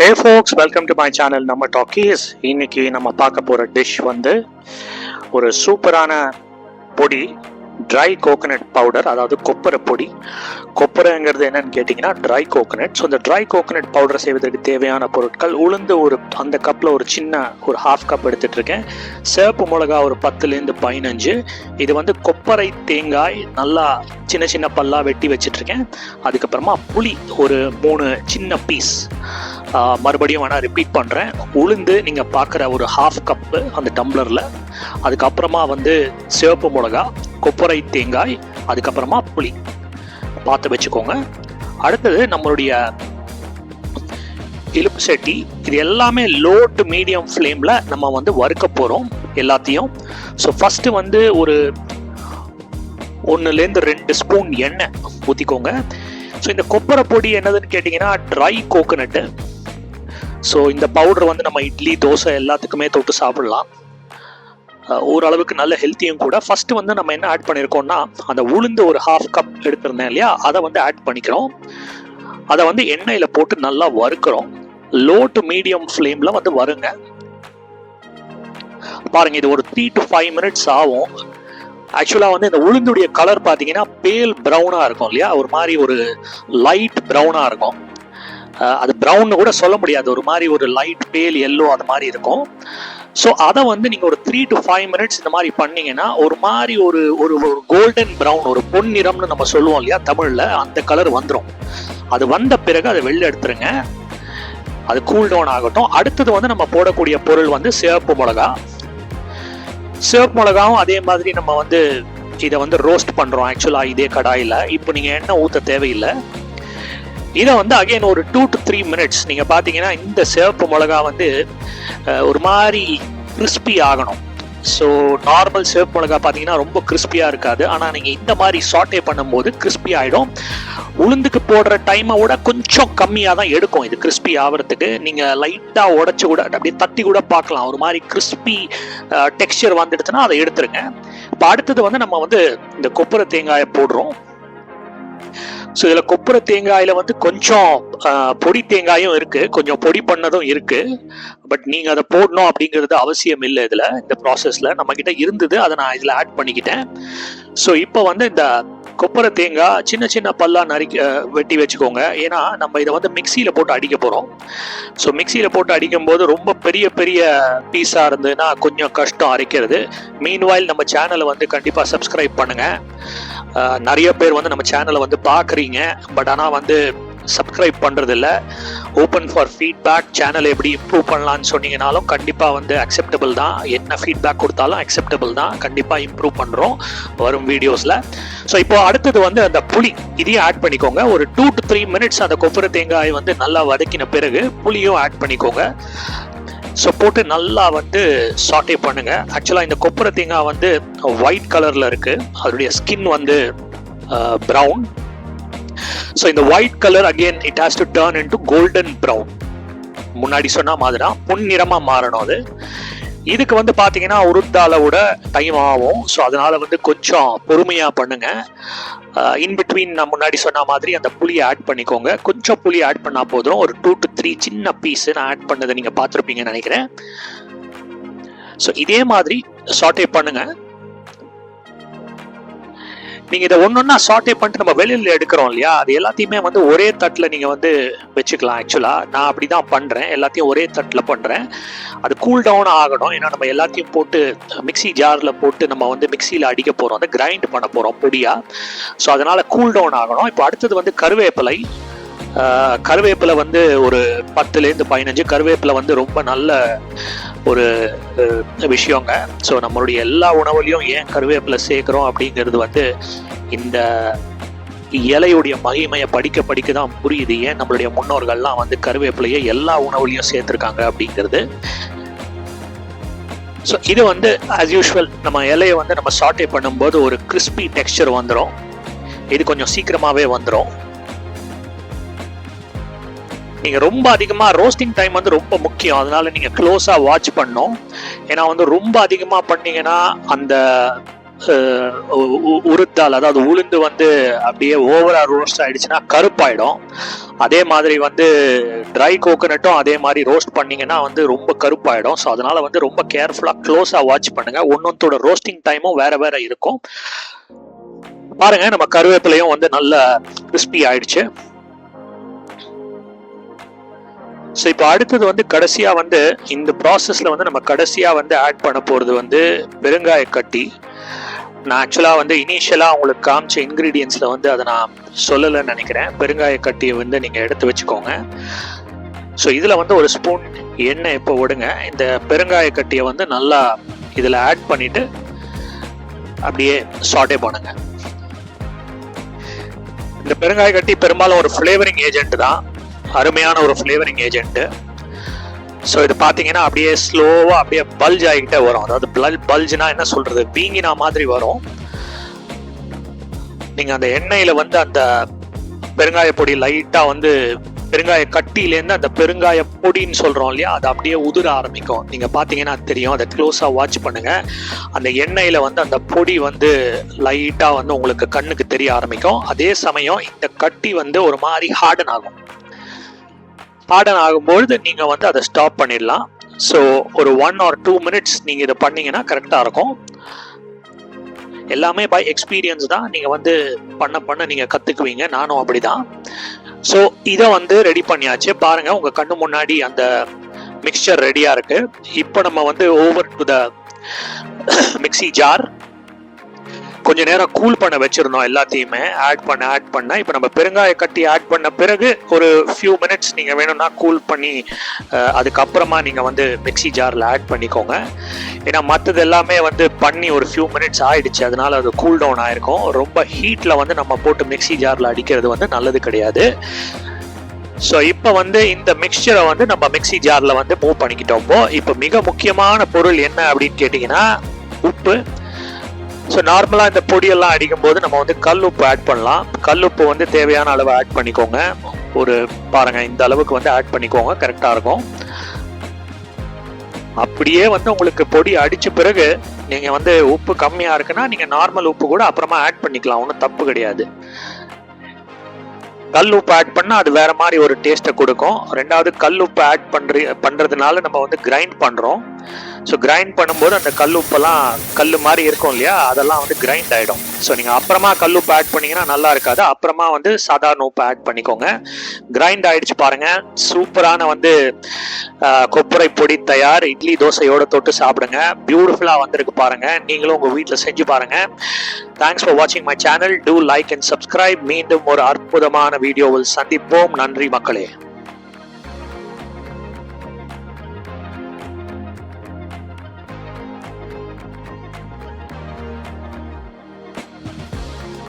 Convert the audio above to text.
Hey folks, welcome to my channel நம்ம talkies. இன்னைக்கு நம்ம பார்க்க போற டிஷ் வந்து ஒரு சூப்பரான பொடி, ட்ரை கோகனட் பவுடர், அதாவது கொப்பரை பொடி. கொப்பரைங்கிறது என்னன்னு கேட்டிங்கன்னா ட்ரை கோகனட். ஸோ இந்த ட்ரை கோகனட் பவுடர் செய்வதற்கு தேவையான பொருட்கள்: உளுந்து அந்த கப்பில் ஒரு சின்ன ஒரு ஹாஃப் கப் எடுத்துகிட்டு இருக்கேன். சிவப்பு மிளகா ஒரு 10லேருந்து 15. இது வந்து கொப்பரை தேங்காய் நல்லா சின்ன சின்ன பல்லாக வெட்டி வச்சிட்ருக்கேன். அதுக்கப்புறமா புளி ஒரு 3 சின்ன பீஸ். மறுபடியும் வேணால் ரிப்பீட் பண்ணுறேன். உளுந்து நீங்கள் பார்க்குற ஒரு ஹாஃப் கப்பு அந்த டம்ளரில். அதுக்கப்புறமா வந்து சிவப்பு மிளகா, கொப்பரை தேங்காய், அதுக்கப்புறமா புளி பார்த்து வச்சுக்கோங்க. அடுத்தது நம்மளுடைய இலுப்பு சட்டி. இது எல்லாமே லோ டு மீடியம் ஃப்ளேமில் நம்ம வந்து வறுக்க போகிறோம் எல்லாத்தையும். ஸோ ஃபஸ்ட்டு வந்து ஒரு 1லேருந்து 2 ஸ்பூன் எண்ணெய் ஊற்றிக்கோங்க. ஸோ இந்த கொப்பரை பொடி என்னதுன்னு கேட்டிங்கன்னா ட்ரை கோகனட்டு. ஸோ இந்த பவுடர் வந்து நம்ம இட்லி, தோசை எல்லாத்துக்குமே தொட்டு சாப்பிடலாம். ஓரளவுக்கு நல்ல ஹெல்த்தியும் கூட. ஃபஸ்ட்டு வந்து நம்ம என்ன ஆட் பண்ணியிருக்கோம்னா அந்த உளுந்து ஒரு ஹாஃப் கப் எடுத்திருந்தேன் இல்லையா, அதை வந்து ஆட் பண்ணிக்கிறோம். அதை வந்து எண்ணெயில் போட்டு நல்லா வறுக்கிறோம். லோ டு மீடியம் ஃப்ளேமில் வந்து வருங்க. பாருங்கள், இது ஒரு 3 to 5 மினிட்ஸ் ஆகும். ஆக்சுவலாக வந்து இந்த உளுந்துடைய கலர் பார்த்தீங்கன்னா பேல் ப்ரௌனாக இருக்கும் இல்லையா, ஒரு மாதிரி ஒரு லைட் ப்ரௌனாக இருக்கும். அது ப்ரௌன்னு கூட சொல்ல முடியாது, ஒரு மாதிரி ஒரு லைட் பேல் எல்லோ அது மாதிரி இருக்கும். ஸோ அதை வந்து நீங்கள் ஒரு 3 to 5 மினிட்ஸ் இந்த மாதிரி பண்ணீங்கன்னா ஒரு மாதிரி ஒரு ஒரு கோல்டன் ப்ரௌன், ஒரு பொன்னிறம்னு நம்ம சொல்லுவோம் இல்லையா தமிழில், அந்த கலர் வந்துடும். அது வந்த பிறகு அதை வெளில எடுத்துருங்க. அது கூல் டவுன் ஆகட்டும். அடுத்தது வந்து நம்ம போடக்கூடிய பொருள் வந்து சிவப்பு மிளகா. சிவப்பு மிளகாவும் அதே மாதிரி நம்ம வந்து இதை வந்து ரோஸ்ட் பண்ணுறோம் ஆக்சுவலாக இதே கடாயில். இப்போ நீங்கள் எண்ணெய் ஊற்ற தேவையில்லை. இதை வந்து அகைன் ஒரு 2 to 3 மினிட்ஸ் நீங்கள் பார்த்தீங்கன்னா இந்த சிவப்பு மிளகா வந்து ஒரு மாதிரி கிறிஸ்பி ஆகணும். ஸோ நார்மல் சிவப்பு மிளகா பார்த்தீங்கன்னா ரொம்ப கிறிஸ்பியாக இருக்காது. ஆனால் நீங்கள் இந்த மாதிரி சாட்டே பண்ணும்போது கிறிஸ்பி ஆகிடும். உளுந்துக்கு போடுற டைமை விட கொஞ்சம் கம்மியாக தான் எடுக்கும் இது கிறிஸ்பி ஆகிறதுக்கு. நீங்கள் லைட்டாக உடச்சி கூட அப்படியே தட்டி கூட பார்க்கலாம். ஒரு மாதிரி கிறிஸ்பி டெக்ஸ்சர் வந்துடுச்சுன்னா அதை எடுத்துருங்க. இப்போ அடுத்தது வந்து நம்ம வந்து இந்த கொப்பரை தேங்காயை போடுறோம். ஸோ இதில் கொப்பரை தேங்காயில் வந்து கொஞ்சம் பொடி தேங்காயும் இருக்குது, கொஞ்சம் பொடி பண்ணதும் இருக்குது. பட் நீங்கள் அதை போடணும் அப்படிங்கிறது அவசியம் இல்லை. இதில் இந்த ப்ராசஸில் நம்மக்கிட்ட இருந்தது, அதை நான் இதில் ஆட் பண்ணிக்கிட்டேன். ஸோ இப்போ வந்து இந்த கொப்பரை தேங்காய் சின்ன சின்ன பல்லாக வெட்டி வச்சுக்கோங்க. ஏன்னா நம்ம இதை வந்து மிக்சியில் போட்டு அடிக்க போகிறோம். ஸோ மிக்சியில் போட்டு அடிக்கும்போது ரொம்ப பெரிய பெரிய பீஸாக இருந்ததுன்னா கொஞ்சம் கஷ்டம் அரைக்கிறது. மீன்வாயில் நம்ம சேனலை வந்து கண்டிப்பாக சப்ஸ்கிரைப் பண்ணுங்கள். நிறைய பேர் வந்து நம்ம சேனலை வந்து பார்க்குறீங்க, பட் ஆனால் வந்து சப்ஸ்கிரைப் பண்ணுறதில்ல. Open for feedback. சேனலை எப்படி இம்ப்ரூவ் பண்ணலான்னு சொன்னீங்கனாலும் கண்டிப்பாக வந்து அக்செப்டபிள் தான். என்ன ஃபீட்பேக் கொடுத்தாலும் அக்செப்டபிள் தான். கண்டிப்பாக இம்ப்ரூவ் பண்ணுறோம் வரும் வீடியோஸில். ஸோ இப்போ அடுத்தது வந்து அந்த புளி, இதையும் ஆட் பண்ணிக்கோங்க. ஒரு 2 to 3 மினிட்ஸ் அந்த கொப்பரை தேங்காய் வந்து நல்லா வதக்கின பிறகு புளியும் ஆட் பண்ணிக்கோங்க. ஸோ போட்டு நல்லா வந்து சாட்டே பண்ணுங்க. ஆக்சுவலாக இந்த கொப்பரை தேங்காய் வந்து ஒயிட் கலரில் இருக்குது, அதோடைய ஸ்கின் வந்து ப்ரௌன். ஸோ இந்த white colour again it has to turn into golden brown. முன்னாடி சொன்ன மாதிரி தான் பொன்னிறமாக மாறணும் அது. இதுக்கு வந்து பார்த்தீங்கன்னா உருத்தால விட டைம் ஆகும். ஸோ அதனால வந்து கொஞ்சம் பொறுமையாக பண்ணுங்க. இன்பிட்வீன் நான் முன்னாடி சொன்ன மாதிரி அந்த புளியை ஆட் பண்ணிக்கோங்க. கொஞ்சம் புளி ஆட் பண்ணால் போதும். ஒரு 2 to 3 சின்ன பீஸு நான் ஆட் பண்ணதை நீங்கள் பார்த்துருப்பீங்கன்னு நினைக்கிறேன். ஸோ இதே மாதிரி சாட்டே பண்ணுங்க. நீங்கள் இதை ஒன்றா சாட்டே பண்ணிட்டு நம்ம வெளியில் எடுக்கிறோம் இல்லையா, அது எல்லாத்தையுமே வந்து ஒரே தட்டில் நீங்கள் வந்து வச்சுக்கலாம். ஆக்சுவலாக நான் அப்படி தான் பண்ணுறேன், எல்லாத்தையும் ஒரே தட்டில் பண்ணுறேன். அது கூல் டவுன் ஆகணும். ஏன்னா நம்ம எல்லாத்தையும் போட்டு மிக்சி ஜாரில் போட்டு நம்ம வந்து மிக்சியில் அடிக்க போகிறோம், அதை கிரைண்ட் பண்ண போகிறோம் பொடியாக. ஸோ அதனால் கூல் டவுன் ஆகணும். இப்போ அடுத்தது வந்து கருவேப்பிலை. கருவேப்பிலை வந்து ஒரு 10லேருந்து 15. கருவேப்பிலை வந்து ரொம்ப நல்ல ஒரு விஷயங்க. ஸோ நம்மளுடைய எல்லா உணவுலையும் ஏன் கருவேப்பிலை சேர்க்குறோம் அப்படிங்கிறது வந்து இந்த இலையுடைய மகிமையை படிக்க படிக்க தான் புரியுது. ஏன் நம்மளுடைய முன்னோர்கள்லாம் வந்து கருவேப்பிலையை எல்லா உணவுலையும் சேர்த்துருக்காங்க அப்படிங்கிறது. ஸோ இது வந்து ஆஸ் யூஷுவல் நம்ம இலையை வந்து நம்ம சாட்டே பண்ணும்போது ஒரு கிறிஸ்பி டெக்ஸ்சர் வந்துடும். இது கொஞ்சம் சீக்கிரமாகவே வந்துடும். நீங்கள் ரொம்ப அதிகமாக ரோஸ்டிங் டைம் வந்து ரொம்ப முக்கியம். அதனால நீங்கள் க்ளோஸாக வாட்ச் பண்ணணும். ஏன்னா வந்து ரொம்ப அதிகமாக பண்ணீங்கன்னா அந்த உருத்தால், அதாவது உளுந்து வந்து அப்படியே ஓவரா ரோஸ்ட் ஆயிடுச்சுன்னா கருப்பாயிடும். அதே மாதிரி வந்து ட்ரை கோகோனட்டும் அதே மாதிரி ரோஸ்ட் பண்ணீங்கன்னா வந்து ரொம்ப கருப்பாயிடும். ஸோ அதனால வந்து ரொம்ப கேர்ஃபுல்லாக க்ளோஸாக வாட்ச் பண்ணுங்க. ஒன்னொன்னத்தோட ரோஸ்டிங் டைமும் வேற வேற இருக்கும். பாருங்க, நம்ம கருவேப்பிலையும் வந்து நல்ல கிறிஸ்பி ஆயிடுச்சு. ஸோ இப்போ அடுத்தது வந்து கடைசியா வந்து இந்த ப்ராசஸ்ல வந்து நம்ம கடைசியா வந்து ஆட் பண்ண போறது வந்து பெருங்காய கட்டி. நான் ஆக்சுவலாக வந்து இனிஷியலாக உங்களுக்கு காமிச்ச இன்க்ரீடியன்ஸில் வந்து அதை நான் சொல்லலைன்னு நினைக்கிறேன். பெருங்காய கட்டியை வந்து நீங்கள் எடுத்து வச்சுக்கோங்க. ஸோ இதில் வந்து ஒரு ஸ்பூன் எண்ணெய் இப்போ விடுங்க. இந்த பெருங்காய கட்டியை வந்து நல்லா இதில் ஆட் பண்ணிட்டு அப்படியே சாட்டே பண்ணுங்க. இந்த பெருங்காய கட்டி பெரும்பாலும் ஒரு ஃப்ளேவரிங் ஏஜென்ட் தான், அருமையான ஒரு ஃப்ளேவரிங் ஏஜென்ட். ஸோ இது பார்த்தீங்கன்னா அப்படியே ஸ்லோவாக அப்படியே பல்ஜ் ஆகிக்கிட்டே வரும். அதாவது பல்ஜ்னா என்ன சொல்றது, வீங்கினா மாதிரி வரும். நீங்கள் அந்த எண்ணெயில் வந்து அந்த பெருங்காய பொடி லைட்டாக வந்து பெருங்காய கட்டியிலேருந்து அந்த பெருங்காய பொடின்னு சொல்கிறோம் இல்லையா, அது அப்படியே உதிர ஆரம்பிக்கும். நீங்கள் பார்த்தீங்கன்னா தெரியும். அதை க்ளோஸாக வாட்ச் பண்ணுங்கள். அந்த எண்ணெயில் வந்து அந்த பொடி வந்து லைட்டாக வந்து உங்களுக்கு கண்ணுக்கு தெரிய ஆரம்பிக்கும். அதே சமயம் இந்த கட்டி வந்து ஒரு மாதிரி ஹார்டன் ஆகும். ஹார்டன் ஆகும்பொழுது நீங்கள் வந்து அதை ஸ்டாப் பண்ணிடலாம். ஸோ ஒரு 1 or 2 minutes நீங்கள் இதை பண்ணீங்கன்னா கரெக்டாக இருக்கும். எல்லாமே பை எக்ஸ்பீரியன்ஸ் தான். நீங்கள் வந்து பண்ண நீங்கள் கற்றுக்குவீங்க. நானும் அப்படி தான். ஸோ இதை வந்து ரெடி பண்ணியாச்சு. பாருங்கள், உங்கள் கண்ணு முன்னாடி அந்த மிக்சர் ரெடியாக இருக்குது. இப்போ நம்ம வந்து over to the mixie jar. கொஞ்ச நேரம் கூல் பண்ண வச்சிருந்தோம். எல்லாத்தையுமே ஆட் பண்ண இப்போ நம்ம பெருங்காய கட்டி ஆட் பண்ண பிறகு ஒரு ஃபியூ மினிட்ஸ் நீங்கள் வேணும்னா கூல் பண்ணி அதுக்கப்புறமா நீங்கள் வந்து மிக்ஸி ஜாரில் ஆட் பண்ணிக்கோங்க. ஏன்னா மற்றது எல்லாமே வந்து பண்ணி ஒரு ஃபியூ மினிட்ஸ் ஆயிடுச்சு, அதனால அது கூல் டவுன் ஆயிருக்கும். ரொம்ப ஹீட்டில் வந்து நம்ம போட்டு மிக்ஸி ஜாரில் அடிக்கிறது வந்து நல்லது கிடையாது. ஸோ இப்போ வந்து இந்த மிக்சரை வந்து நம்ம மிக்ஸி ஜாரில் வந்து மூவ் பண்ணிக்கிட்டோம். இப்போ மிக முக்கியமான பொருள் என்ன அப்படின்னு கேட்டிங்கன்னா உப்பு. ஸோ நார்மலாக இந்த பொடியெல்லாம் அடிக்கும் போது நம்ம வந்து கல் உப்பு ஆட் பண்ணலாம். கல் உப்பு வந்து தேவையான அளவு ஆட் பண்ணிக்கோங்க. ஒரு பாருங்க, இந்த அளவுக்கு வந்து ஆட் பண்ணிக்கோங்க, கரெக்டாக இருக்கும். அப்படியே வந்து உங்களுக்கு பொடி அடித்த பிறகு நீங்கள் வந்து உப்பு கம்மியாக இருக்குன்னா நீங்கள் நார்மல் உப்பு கூட அப்புறமா ஆட் பண்ணிக்கலாம், ஒன்றும் தப்பு கிடையாது. கல் உப்பு ஆட் பண்ணால் அது வேற மாதிரி ஒரு டேஸ்ட்டை கொடுக்கும். ரெண்டாவது கல் உப்பு ஆட் பண்ணுறதுனால நம்ம வந்து கிரைண்ட் பண்ணுறோம். ஸோ கிரைண்ட் பண்ணும்போது அந்த கல் உப்பெல்லாம் கல் மாதிரி இருக்கும் இல்லையா, அதெல்லாம் வந்து கிரைண்ட் ஆகிடும். ஸோ நீங்கள் அப்புறமா கல் உப்பு ஆட் பண்ணிங்கன்னா நல்லா இருக்காது. அப்புறமா வந்து சாதாரண உப்பு ஆட் பண்ணிக்கோங்க. கிரைண்ட் ஆகிடுச்சு பாருங்கள். சூப்பரான வந்து கொப்பரை பொடி தயார். இட்லி தோசையோடு தொட்டு சாப்பிடுங்க. பியூட்டிஃபுல்லாக வந்திருக்கு பாருங்கள். நீங்களும் உங்கள் வீட்டில் செஞ்சு பாருங்கள். தேங்க்ஸ் ஃபார் வாட்சிங் my channel. Do like and subscribe. மீண்டும் ஒரு அற்புதமான வீடியோவில் சந்திப்போம். நன்றி மக்களே.